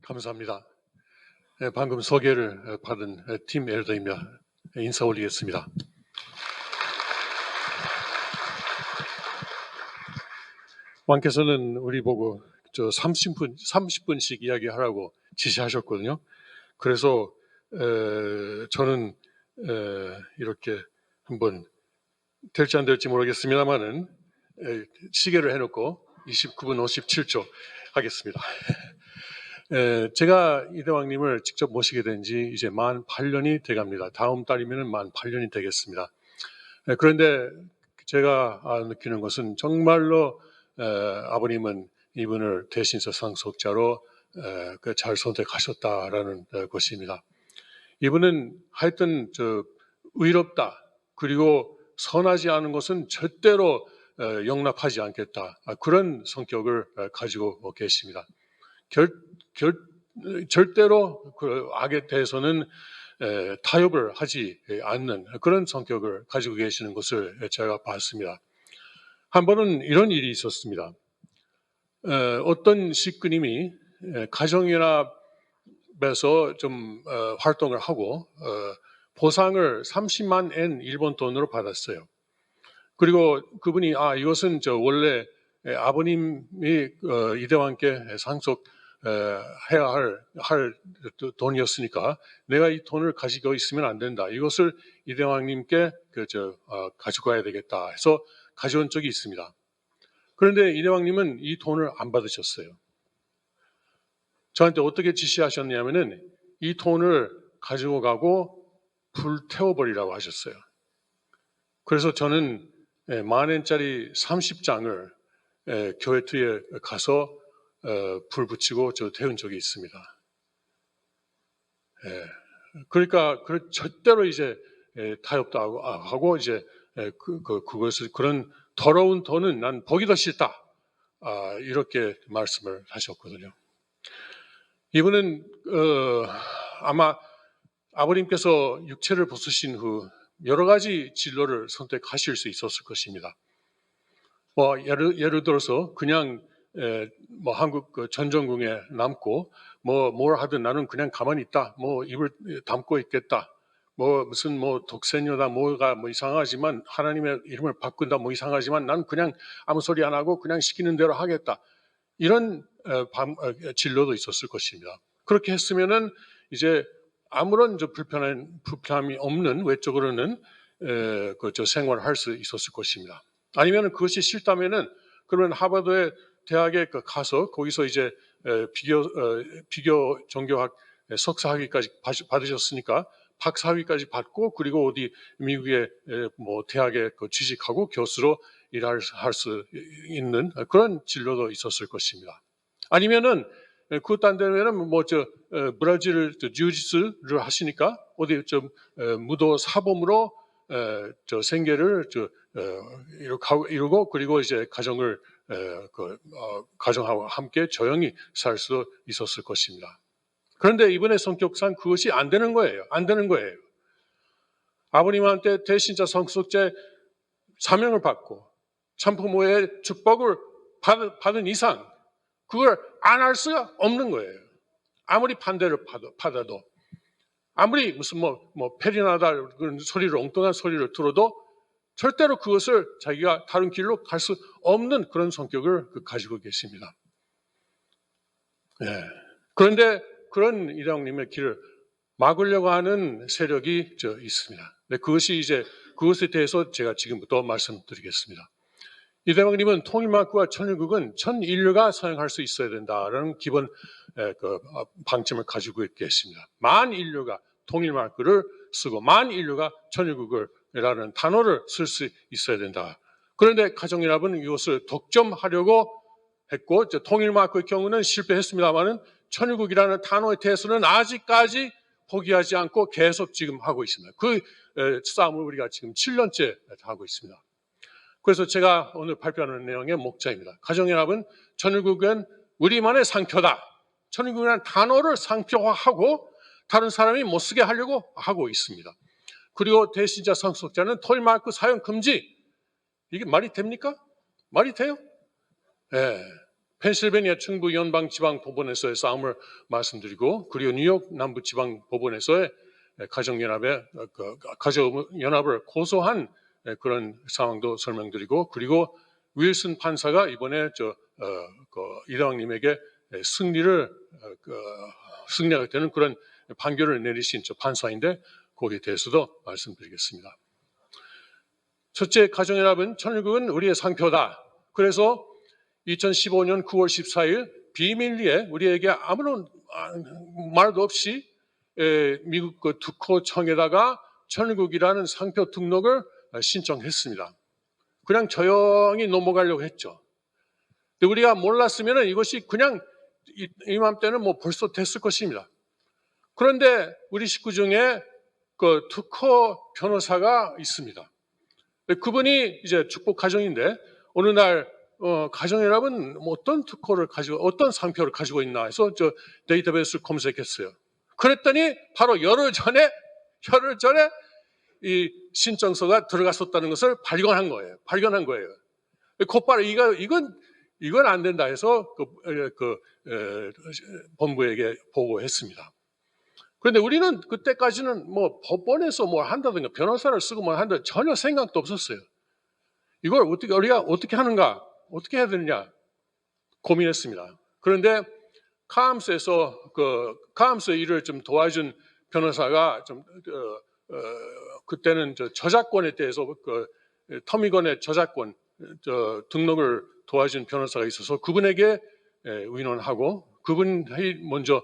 감사합니다. 방금 소개를 받은 팀 엘더입니다. 인사 올리겠습니다. 왕께서는 우리 보고 30분씩 이야기하라고 지시하셨거든요. 그래서 저는 이렇게 한번 될지 안 될지 모르겠습니다만은 시계를 해놓고 29분 57초 하겠습니다. 제가 이대왕님을 직접 모시게 된 지 이제 만 8년이 돼갑니다. 다음 달이면 만 8년이 되겠습니다. 그런데 제가 느끼는 것은 정말로 아버님은 이분을 대신서 상속자로 잘 선택하셨다라는 것입니다. 이분은 하여튼 의롭다, 그리고 선하지 않은 것은 절대로 용납하지 않겠다, 그런 성격을 가지고 계십니다. 절대로 그 악에 대해서는 타협을 하지 않는 그런 성격을 가지고 계시는 것을 제가 봤습니다. 한 번은 이런 일이 있었습니다. 어떤 식구님이 가정연합에서 좀 활동을 하고 보상을 30만 엔 일본 돈으로 받았어요. 그리고 그분이 이것은 원래 아버님이 이대왕께 상속해야 할 돈이었으니까 내가 이 돈을 가지고 있으면 안 된다. 이것을 이대왕님께 가지고 가야 되겠다 해서 가져온 적이 있습니다. 그런데 이대왕님은 이 돈을 안 받으셨어요. 저한테 어떻게 지시하셨냐면은 이 돈을 가지고 가고 불태워버리라고 하셨어요. 그래서 저는 만엔짜리 30장을 교회투에 가서 불 붙이고 태운 적이 있습니다. 그러니까 절대로 이제 타협도 하고 이제 그것을 그런 더러운 돈은 난 보기도 싫다. 이렇게 말씀을 하셨거든요. 이분은 아마 아버님께서 육체를 벗으신 후 여러 가지 진로를 선택하실 수 있었을 것입니다. 예를 들어서 그냥 한국 전전궁에 남고 뭘 하든 나는 그냥 가만히 있다. 입을 담고 있겠다. 무슨 독세녀다 뭐가 이상하지만 하나님의 이름을 바꾼다 이상하지만 난 그냥 아무 소리 안 하고 그냥 시키는 대로 하겠다. 이런 진로도 있었을 것입니다. 그렇게 했으면은 이제 아무런 불편함이 없는 외적으로는 생활을 할 수 있었을 것입니다. 아니면 그것이 싫다면은 그러면 하버드 대학에 가서 거기서 이제 비교 종교학 석사학위까지 받으셨으니까 박사학위까지 받고 그리고 어디 미국의 대학에 취직하고 교수로 일할 수 있는 그런 진로도 있었을 것입니다. 아니면은 그것도 안 되면은 브라질 지우지스를 하시니까 어디 무도 사범으로 생계를 이루고 그리고 이제 가정을 가정하고 함께 조용히 살 수 있었을 것입니다. 그런데 이번의 성격상 그것이 안 되는 거예요. 안 되는 거예요. 아버님한테 대신자 상속제 사명을 받고 참부모의 축복을 받은 이상 그걸 안 할 수가 없는 거예요. 아무리 반대를 받아도 아무리 무슨 페리나다 그런 소리를 엉뚱한 소리를 들어도 절대로 그것을 자기가 다른 길로 갈 수 없는 그런 성격을 가지고 계십니다. 그런데 그런 이대왕님의 길을 막으려고 하는 세력이 있습니다. 그것에 대해서 제가 지금부터 말씀드리겠습니다. 이대왕님은 통일마크와 천일국은 전 인류가 사용할 수 있어야 된다라는 기본 방침을 가지고 계십니다. 만 인류가 통일마크를 쓰고 만 인류가 천일국이라는 단어를 쓸 수 있어야 된다. 그런데 가정연합은 이것을 독점하려고 했고 통일마크의 경우는 실패했습니다만은 천일국이라는 단어에 대해서는 아직까지 포기하지 않고 계속 지금 하고 있습니다. 그 싸움을 우리가 지금 7년째 하고 있습니다. 그래서 제가 오늘 발표하는 내용의 목자입니다. 가정연합은 천일국은 우리만의 상표다. 천일국이라는 단어를 상표화하고 다른 사람이 못 쓰게 하려고 하고 있습니다. 그리고 대신자 상속자는 토일마크 사용 금지. 이게 말이 됩니까? 말이 돼요? 네. 펜실베니아 중부 연방지방법원에서의 싸움을 말씀드리고, 그리고 뉴욕 남부지방법원에서의 가정연합을 고소한 그런 상황도 설명드리고, 그리고 윌슨 판사가 이번에 이대왕님에게 승리가 되는 그런 판결을 내리신 판사인데, 거기에 대해서도 말씀드리겠습니다. 첫째, 가정연합은 천일국은 우리의 상표다. 그래서 2015년 9월 14일 비밀리에 우리에게 아무런 말도 없이 미국 특허청에다가 천일국이라는 상표 등록을 신청했습니다. 그냥 조용히 넘어가려고 했죠. 근데 우리가 몰랐으면 이것이 그냥 이맘때는 벌써 됐을 것입니다. 그런데 우리 식구 중에 그 특허 변호사가 있습니다. 그분이 이제 축복 가정인데, 어느 날 가정연합은 어떤 특허를 어떤 상표를 가지고 있나 해서 데이터베이스를 검색했어요. 그랬더니 바로 열흘 전에 이 신청서가 들어갔었다는 것을 발견한 거예요. 곧바로 이건 안 된다 해서 본부에게 보고했습니다. 그런데 우리는 그때까지는 법원에서 뭘 한다든가 변호사를 쓰고 뭘 한다 전혀 생각도 없었어요. 이걸 우리가 어떻게 하는가, 어떻게 해야 되느냐 고민했습니다. 그런데 카암스에서 카암스 일을 좀 도와준 변호사가 그때는 저작권에 대해서 터미건의 저작권 등록을 도와준 변호사가 있어서 그분에게 의논하고, 그분이 먼저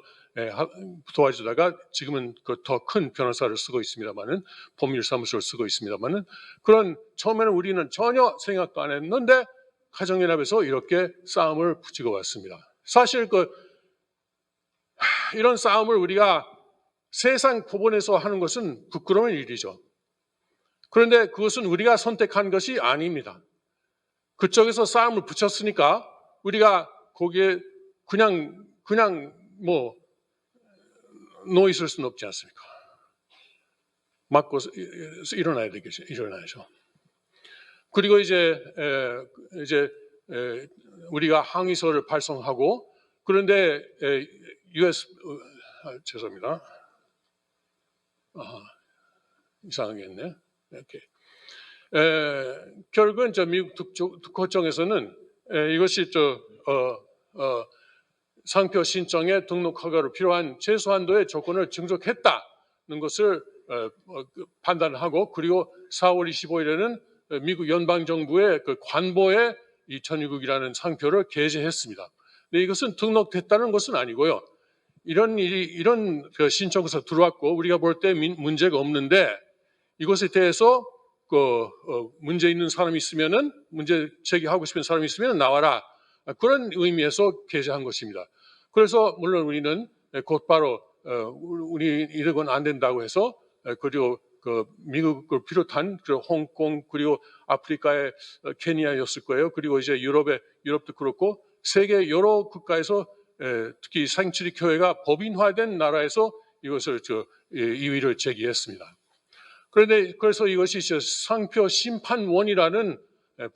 도와주다가 지금은 더 큰 변호사를 쓰고 있습니다만은, 법률사무소를 쓰고 있습니다만은, 그런 처음에는 우리는 전혀 생각도 안 했는데 가정연합에서 이렇게 싸움을 붙이고 왔습니다. 사실 이런 싸움을 우리가 세상 법원에서 하는 것은 부끄러운 일이죠. 그런데 그것은 우리가 선택한 것이 아닙니다. 그쪽에서 싸움을 붙였으니까 우리가 거기에 그냥 놓여 있을 수는 없지 않습니까? 맞고 일어나야죠. 그리고 이제 우리가 항의서를 발송하고, 그런데 죄송합니다. 이상하게 했네. 이렇게. 결국은 미국 특허청에서는 이것이 상표 신청에 등록 허가로 필요한 최소한도의 조건을 충족했다는 것을 판단하고, 그리고 4월 25일에는 미국 연방정부의 관보에 이 천일국이라는 상표를 게재했습니다. 근데 이것은 등록됐다는 것은 아니고요. 이런 신청서 들어왔고 우리가 볼 때 문제가 없는데, 이것에 대해서 문제 있는 사람이 있으면은, 문제 제기하고 싶은 사람이 있으면 나와라, 그런 의미에서 게재한 것입니다. 그래서 물론 우리는 곧바로 우리 이건 안 된다고 해서, 그리고 미국을 비롯한 홍콩, 그리고 아프리카의 케니아였을 거예요. 그리고 이제 유럽도 그렇고 세계 여러 국가에서, 특히 생츄리 교회가 법인화된 나라에서 이것을 이의를 제기했습니다. 그래서 이것이 상표 심판원이라는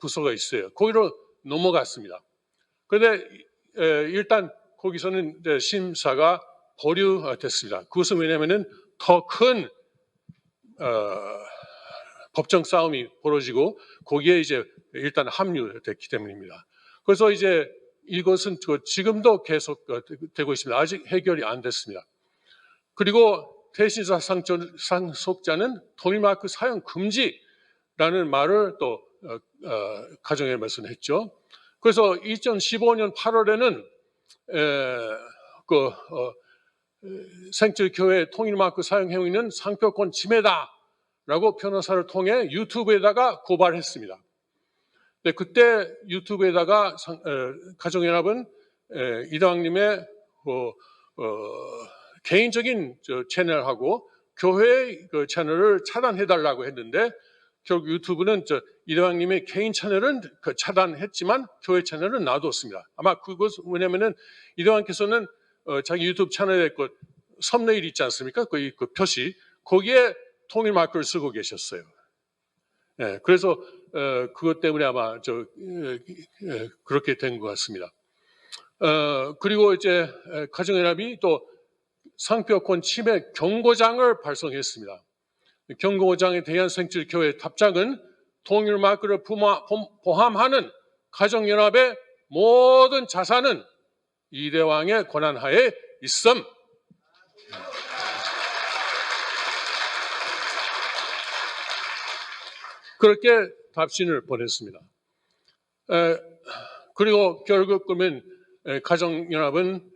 부서가 있어요. 거기로 넘어갔습니다. 그런데 일단 거기서는 심사가 보류됐습니다. 그것은 왜냐하면 더 큰 법정 싸움이 벌어지고 거기에 이제 일단 합류됐기 때문입니다. 그래서 이제 이것은 지금도 계속 되고 있습니다. 아직 해결이 안 됐습니다. 그리고 대신사 상속자는 통일마크 사용 금지라는 말을 또 가정연합에서 했죠. 그래서 2015년 8월에는 생철교회 통일마크 사용 행위는 상표권 침해다라고 변호사를 통해 유튜브에다가 고발했습니다. 네, 그때 유튜브에다가 가정연합은 이대왕님의 개인적인 채널하고 교회의 채널을 차단해달라고 했는데, 결국 유튜브는 이대왕님의 개인 채널은 차단했지만 교회 채널은 놔뒀습니다. 아마 그것은 왜냐면은 이대왕께서는 자기 유튜브 채널에 썸네일 있지 않습니까? 그 표시, 거기에 통일 마크를 쓰고 계셨어요. 네, 그래서 그것 때문에 아마 그렇게 된 것 같습니다. 그리고 이제 가정연합이 또 상표권 침해 경고장을 발송했습니다. 경고장에 대한 생칠교회 답장은 통일 마크를 포함하는 가정연합의 모든 자산은 이대왕의 권한하에 있음. 그렇게 답신을 보냈습니다. 그리고 결국 그러면 가정연합은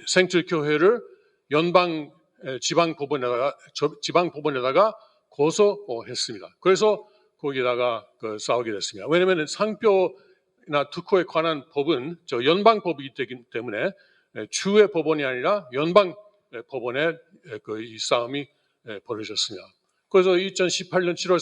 생칠교회를 연방 지방법원에다가 고소했습니다. 그래서 거기다가 싸우게 됐습니다. 왜냐하면 상표나 특허에 관한 법은 연방법이기 때문에 주의 법원이 아니라 연방 법원에 이 싸움이 벌어졌습니다. 그래서 2018년 7월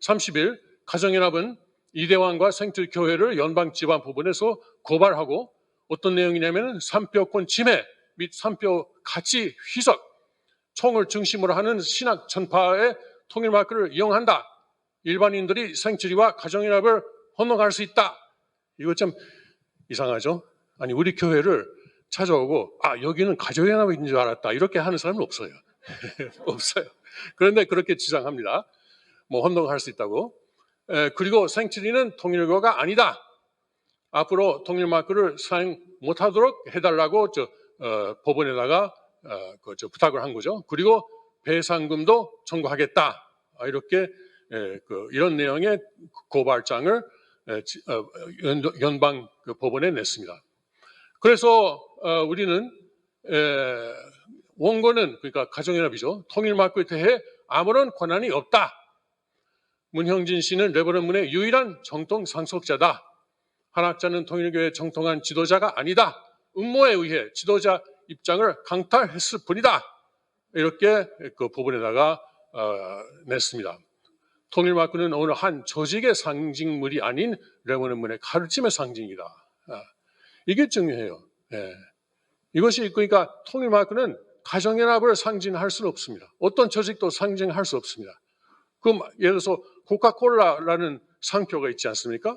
30일 가정연합은 이대왕과 생칠교회를 연방지방법원에서 고발하고 어떤 내용이냐면 상표권 침해 및 상표 가치 희석, 총을 중심으로 하는 신학 전파의 통일 마크를 이용한다. 일반인들이 생칠이와 가정연합을 혼동할 수 있다. 이거 좀 이상하죠? 아니 우리 교회를 찾아오고 여기는 가정연합인 줄 알았다. 이렇게 하는 사람은 없어요. 없어요. 그런데 그렇게 주장합니다. 뭐 혼동할 수 있다고. 그리고 생칠이는 통일교가 아니다. 앞으로 통일 마크를 사용 못하도록 해달라고 법원에다가 부탁을 한 거죠. 그리고 배상금도 청구하겠다. 이렇게 이런 내용의 고발장을 연방 법원에 냈습니다. 그래서 우리는 원고는 그러니까 가정연합이죠. 통일 마크에 대해 아무런 권한이 없다. 문형진 씨는 레버넌문의 유일한 정통 상속자다. 한학자는 통일교의 정통한 지도자가 아니다. 음모에 의해 지도자 입장을 강탈했을 뿐이다. 이렇게 그 법원에다가 냈습니다. 통일 마크는 오늘 한 조직의 상징물이 아닌 레버넌문의 가르침의 상징이다. 이게 중요해요. 이것이 그러니까 통일 마크는 가정연합을 상징할 수는 없습니다. 어떤 조직도 상징할 수 없습니다. 그럼 예를 들어서 코카콜라라는 상표가 있지 않습니까?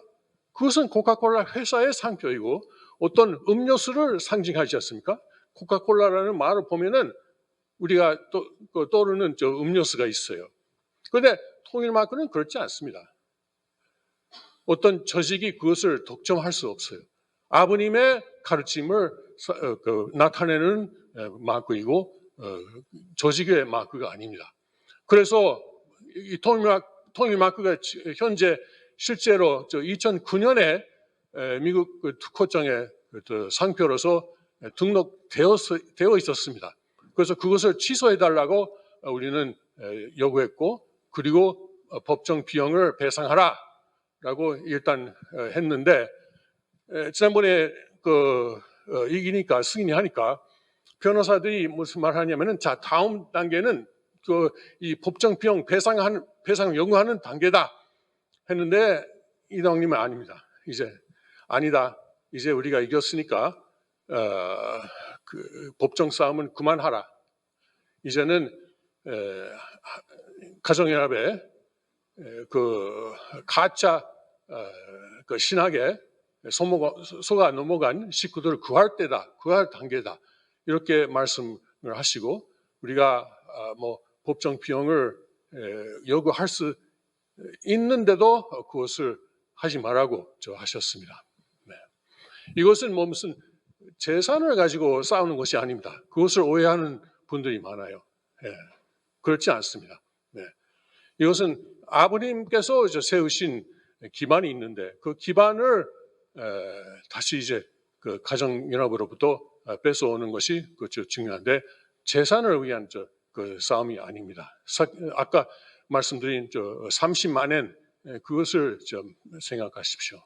그것은 코카콜라 회사의 상표이고 어떤 음료수를 상징하지 않습니까? 코카콜라라는 말을 보면은 우리가 떠오르는 음료수가 있어요. 그런데 통일 마크는 그렇지 않습니다. 어떤 조직이 그것을 독점할 수 없어요. 아버님의 가르침을 나타내는 마크이고 조직의 마크가 아닙니다. 그래서 이 통일 마크가 현재 실제로 2009년에 미국 특허청에 상표로서 등록되어 있었습니다. 그래서 그것을 취소해달라고 우리는 요구했고 그리고 법정 비용을 배상하라라고 일단 했는데 지난번에 이기니까 승인이 하니까 변호사들이 무슨 말 하냐면은 자 다음 단계는 이 법정 비용 배상 요구하는 단계다 했는데 이당님은 아닙니다. 이제 아니다. 이제 우리가 이겼으니까 법정 싸움은 그만하라. 이제는 가정연합의 가짜 신학에 속아 넘어간 식구들을 구할 때다, 구할 단계다 이렇게 말씀을 하시고 우리가 뭐 법정 비용을 요구할 수 있는데도 그것을 하지 말라고 하셨습니다. 네. 이것은 뭐 무슨 재산을 가지고 싸우는 것이 아닙니다. 그것을 오해하는 분들이 많아요. 네. 그렇지 않습니다. 네. 이것은 아버님께서 세우신 기반이 있는데 그 기반을 다시 이제 그 가정연합으로부터 뺏어오는 것이 중요한데 재산을 위한 그 싸움이 아닙니다. 아까 말씀드린 30만엔 그것을 좀 생각하십시오.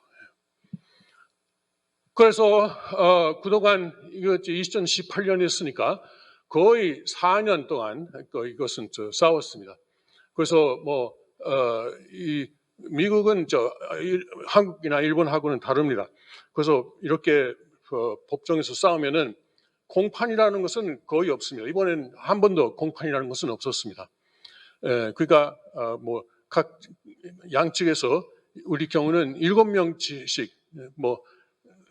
그래서 그동안 이거 2018년이었으니까 거의 4년 동안 이것은 싸웠습니다. 그래서 뭐 이 미국은 한국이나 일본하고는 다릅니다. 그래서 이렇게 법정에서 싸우면은 공판이라는 것은 거의 없습니다. 이번엔 한 번도 공판이라는 것은 없었습니다. 그러니까 뭐 각 양측에서 우리 경우는 7명씩 뭐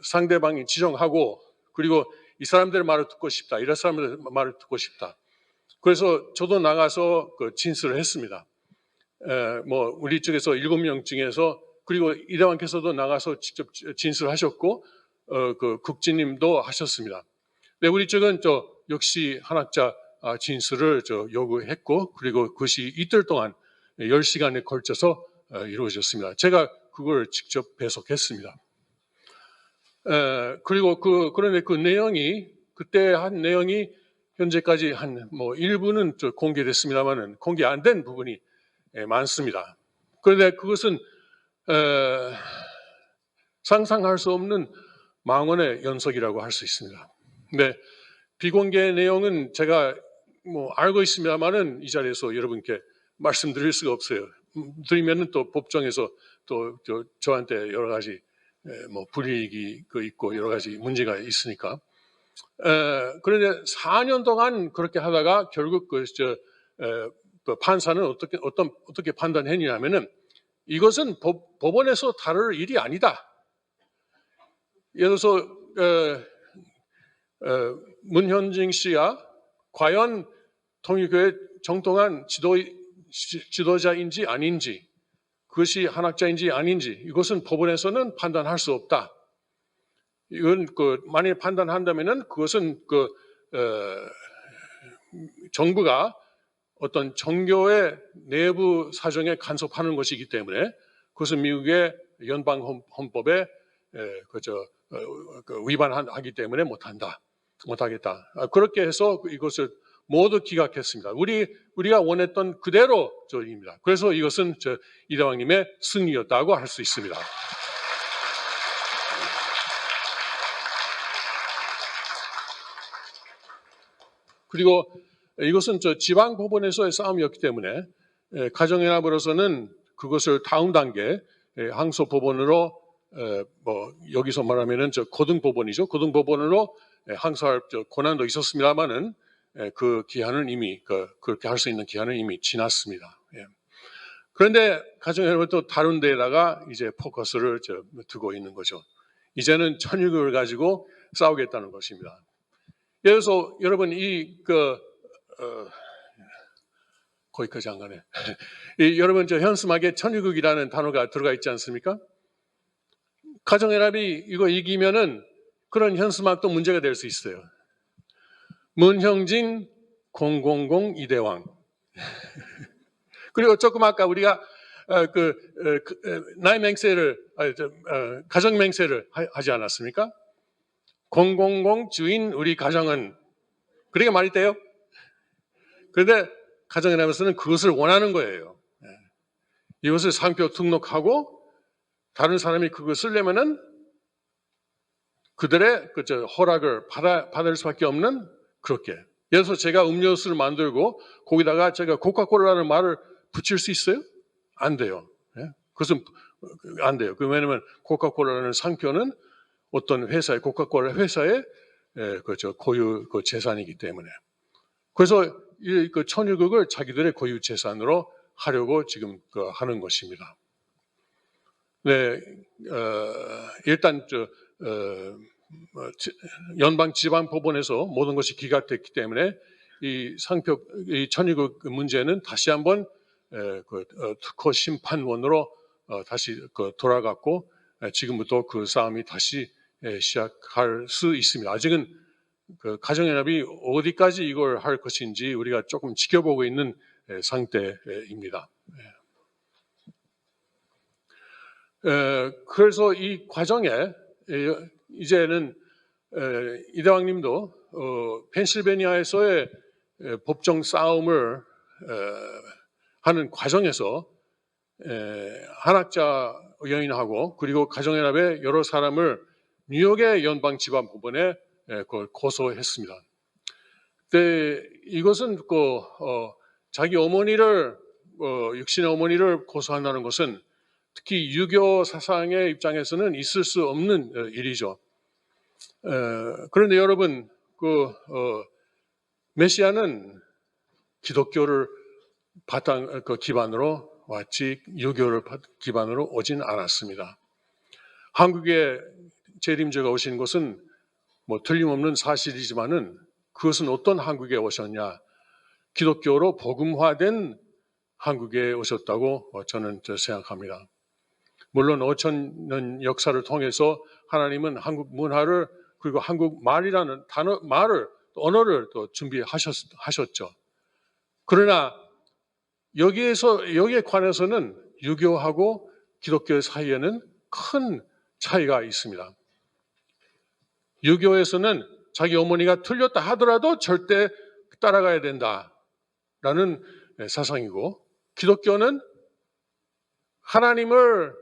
상대방이 지정하고 그리고 이 사람들의 말을 듣고 싶다. 이런 사람들의 말을 듣고 싶다. 그래서 저도 나가서 그 진술을 했습니다. 뭐 우리 쪽에서 7명 중에서 그리고 이대왕께서도 나가서 직접 진술하셨고 그 국진님도 하셨습니다. 네, 우리 쪽은 역시 한학자 진술을 요구했고 그리고 그것이 이틀 동안 10시간에 걸쳐서 이루어졌습니다. 제가 그걸 직접 배석했습니다. 그리고 그런데 그 내용이 그때 한 내용이 현재까지 한 뭐 일부는 공개됐습니다만은 공개 안 된 부분이 많습니다. 그런데 그것은 상상할 수 없는 망언의 연속이라고 할 수 있습니다. 네, 비공개 내용은 제가 뭐 알고 있습니다만은 이 자리에서 여러분께 말씀드릴 수가 없어요. 드리면은 또 법정에서 또 저한테 여러 가지 뭐 불이익이 있고 여러 가지 문제가 있으니까. 그런데 4년 동안 그렇게 하다가 결국 그 판사는 어떻게 판단했냐면은 이것은 법원에서 다룰 일이 아니다. 예를 들어서 문현징 씨가 과연 통일교회 정통한 지도자인지 아닌지, 그것이 한학자인지 아닌지 이것은 법원에서는 판단할 수 없다. 이건 만일 판단한다면은 그것은 정부가 어떤 종교의 내부 사정에 간섭하는 것이기 때문에 그것은 미국의 연방 헌법에 위반하기 때문에 못하겠다. 그렇게 해서 이것을 모두 기각했습니다. 우리가 원했던 그대로입니다. 그래서 이것은 이대왕님의 승리였다고 할 수 있습니다. 그리고 이것은 지방 법원에서의 싸움이었기 때문에 가정연합으로서는 그것을 다음 단계 항소 법원으로 뭐 여기서 말하면은 고등법원이죠. 고등법원으로 항소할 권한도 있었습니다만은 그 기한은 이미 그렇게 할 수 있는 기한은 이미 지났습니다. 그런데 가정연합은 또 다른 데에다가 이제 포커스를 두고 있는 거죠. 이제는 천육을 가지고 싸우겠다는 것입니다. 예를 들어서 여러분 거기까지 안 가네. 여러분 현수막에 천유국이라는 단어가 들어가 있지 않습니까? 가정연합이 이거 이기면은 그런 현수막도 문제가 될 수 있어요. 문형진 000 이대왕. 그리고 조금 아까 우리가 나이 맹세를 가정 맹세를 하지 않았습니까? 000 주인 우리 가정은 그렇게 말이 돼요? 그런데 가정연합에서는 그것을 원하는 거예요. 이것을 상표 등록하고 다른 사람이 그걸 쓰려면은 그들의 허락을 받을 수밖에 없는 그렇게. 예를 들어서 제가 음료수를 만들고 거기다가 제가 코카콜라라는 말을 붙일 수 있어요? 안 돼요. 그것은 안 돼요. 왜냐하면 코카콜라라는 상표는 어떤 회사의 코카콜라 회사의 고유 재산이기 때문에. 그래서 이 천유국을 자기들의 고유 재산으로 하려고 지금 하는 것입니다. 네, 일단 연방 지방 법원에서 모든 것이 기각됐기 때문에 이 천유국 문제는 다시 한번 특허 심판원으로 다시 돌아갔고 지금부터 그 싸움이 다시 시작할 수 있습니다. 아직은 가정연합이 어디까지 이걸 할 것인지 우리가 조금 지켜보고 있는 상태입니다. 그래서 이 과정에 이제는 이대왕님도 펜실베니아에서의 법정 싸움을 하는 과정에서 한학자 의원하고 그리고 가정연합의 여러 사람을 뉴욕의 연방지방법원에 그걸 고소했습니다. 근데 이것은 자기 어머니를 육신의 어머니를 고소한다는 것은 특히 유교 사상의 입장에서는 있을 수 없는 일이죠. 그런데 여러분 메시아는 기독교를 기반으로 왔지 유교를 기반으로 오진 않았습니다. 한국의 재림주가 오신 것은 뭐 틀림없는 사실이지만은 그것은 어떤 한국에 오셨냐? 기독교로 복음화된 한국에 오셨다고 저는 생각합니다. 물론 5,000년 역사를 통해서 하나님은 한국 문화를 그리고 한국 말이라는 언어를 또 준비하셨죠. 그러나 여기에 관해서는 유교하고 기독교 사이에는 큰 차이가 있습니다. 유교에서는 자기 어머니가 틀렸다 하더라도 절대 따라가야 된다라는 사상이고, 기독교는 하나님을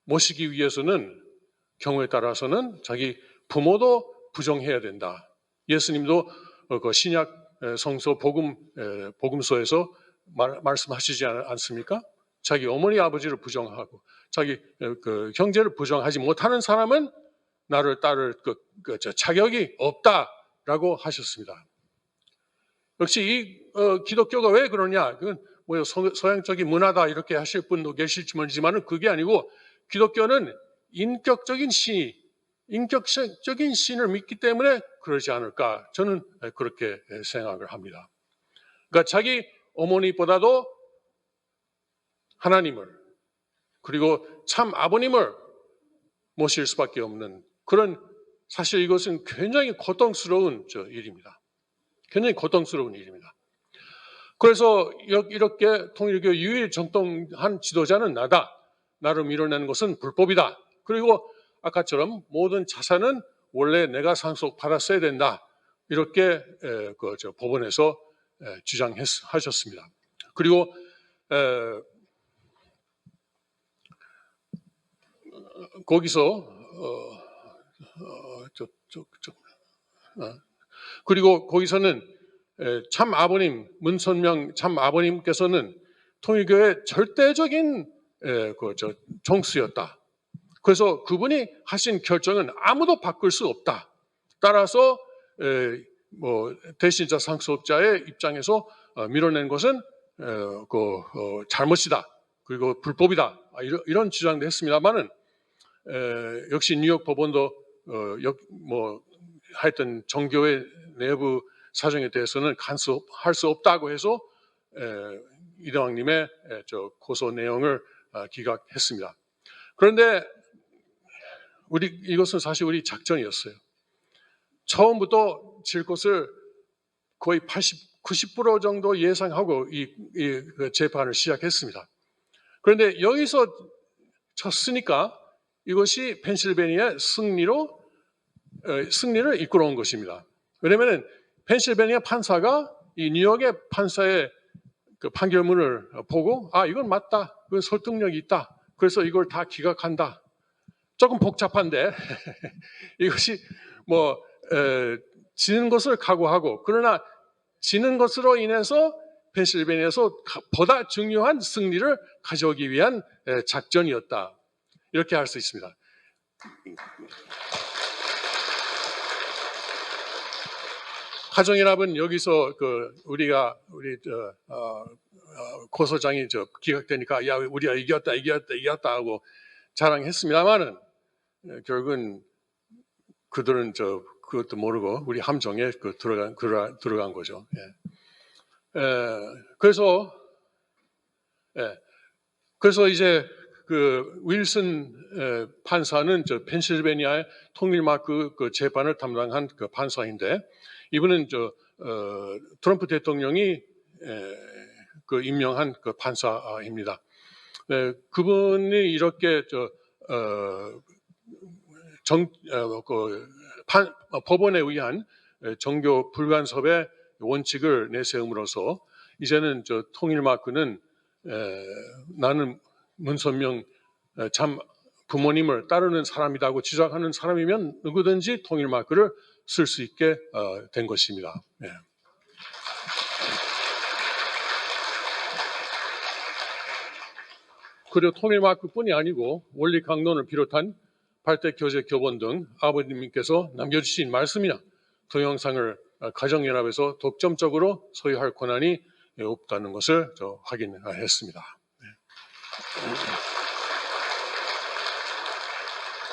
모시기 위해서는 경우에 따라서는 자기 부모도 부정해야 된다. 예수님도 그 신약 성서 복음서에서 말씀하시지 않습니까? 자기 어머니 아버지를 부정하고 자기 그 형제를 부정하지 못하는 사람은 나를 따를 자격이 없다라고 하셨습니다. 역시 이 기독교가 왜 그러냐? 그건 뭐 서양적인 문화다 이렇게 하실 분도 계실지만은 그게 아니고, 기독교는 인격적인 신을 믿기 때문에 그러지 않을까, 저는 그렇게 생각을 합니다. 그러니까 자기 어머니보다도 하나님을, 그리고 참 아버님을 모실 수밖에 없는 그런, 사실 이것은 굉장히 고통스러운 일입니다. 굉장히 고통스러운 일입니다. 그래서 이렇게 통일교 유일 정통한 지도자는 나를 밀어내는 것은 불법이다. 그리고 아까처럼 모든 자산은 원래 내가 상속받았어야 된다. 이렇게 법원에서 주장하셨습니다. 그리고 거기서 그리고 거기서는 참 아버님, 문선명 참 아버님께서는 통일교의 절대적인 정수였다. 그래서 그분이 하신 결정은 아무도 바꿀 수 없다. 따라서 대신자 상속자의 입장에서 밀어낸 것은 잘못이다. 그리고 불법이다. 이런 주장도 했습니다만은 역시 뉴욕 법원도 하여튼 정교회 내부 사정에 대해서는 간섭할 수 없다고 해서 이대왕님의 고소 내용을 기각했습니다. 그런데 이것은 사실 우리 작전이었어요. 처음부터 질 것을 거의 90% 정도 예상하고 이 재판을 시작했습니다. 그런데 여기서 졌으니까 이것이 펜실베니아 승리를 이끌어온 것입니다. 왜냐하면 펜실베니아 판사가 이 뉴욕의 판사의 그 판결문을 보고 이건 맞다, 이건 설득력이 있다, 그래서 이걸 다 기각한다. 조금 복잡한데 이것이 지는 것을 각오하고, 그러나 지는 것으로 인해서 펜실베니아에서 보다 중요한 승리를 가져오기 위한 작전이었다. 이렇게 할 수 있습니다. 가정연합은 여기서 우리 고소장이 기각되니까 우리가 이겼다 하고 자랑했습니다만은 결국은 그들은 그것도 모르고 우리 함정에 들어간 거죠. 그래서 이제 윌슨 판사는 펜실베니아의 통일마크 재판을 담당한 판사인데, 이분은 트럼프 대통령이 임명한 판사입니다. 그분이 이렇게 법원에 의한 종교 불간섭의 원칙을 내세움으로써 이제는 통일마크는 나는 문선명 참 부모님을 따르는 사람이라고 주장하는 사람이면 누구든지 통일마크를 쓸 수 있게 된 것입니다. 그리고 통일마크뿐이 아니고 원리강론을 비롯한 8대 교재 교본 등 아버님께서 남겨주신 말씀이나 동영상을 가정연합에서 독점적으로 소유할 권한이 없다는 것을 확인했습니다.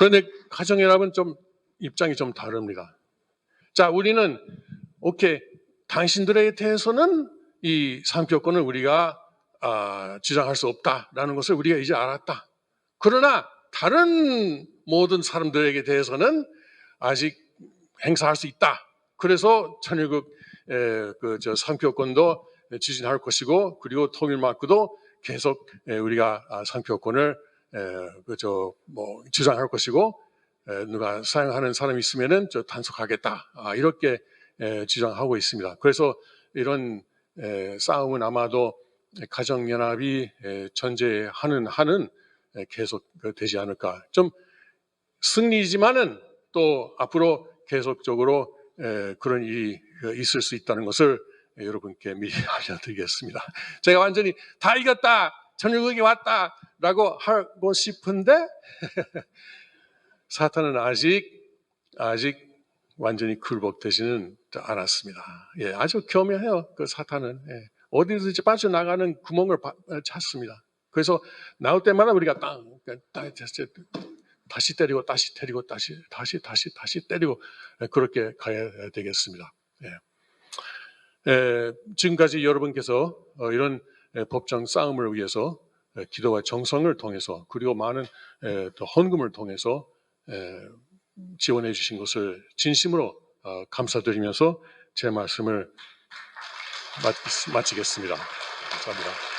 그런데 가정연합은 좀 입장이 좀 다릅니다. 자, 우리는 오케이, 당신들에 대해서는 이 상표권을 우리가 주장할 수 없다라는 것을 우리가 이제 알았다. 그러나 다른 모든 사람들에게 대해서는 아직 행사할 수 있다. 그래서 천일국 상표권도 추진할 것이고, 그리고 통일마크도 계속 우리가 상표권을 주장할 것이고, 누가 사용하는 사람이 있으면은 단속하겠다. 이렇게 주장하고 있습니다. 그래서 이런 싸움은 아마도 가정연합이 존재하는 한은 계속 되지 않을까. 좀 승리지만은 또 앞으로 계속적으로 그런 일이 있을 수 있다는 것을 여러분께 미리 알려드리겠습니다. 제가 완전히 다 이겼다, 천일국이 왔다 라고 하고 싶은데 사탄은 아직 완전히 굴복되지는 않았습니다. 예, 아주 교묘해요. 그 사탄은 어디든지 빠져나가는 구멍을 찾습니다. 그래서 나올 때마다 우리가 다시 때리고 다시 때리고 다시 때리고 그렇게 가야 되겠습니다. 지금까지 여러분께서 이런 법정 싸움을 위해서 기도와 정성을 통해서 그리고 많은 또 헌금을 통해서 지원해 주신 것을 진심으로 감사드리면서 제 말씀을 마치겠습니다. 감사합니다.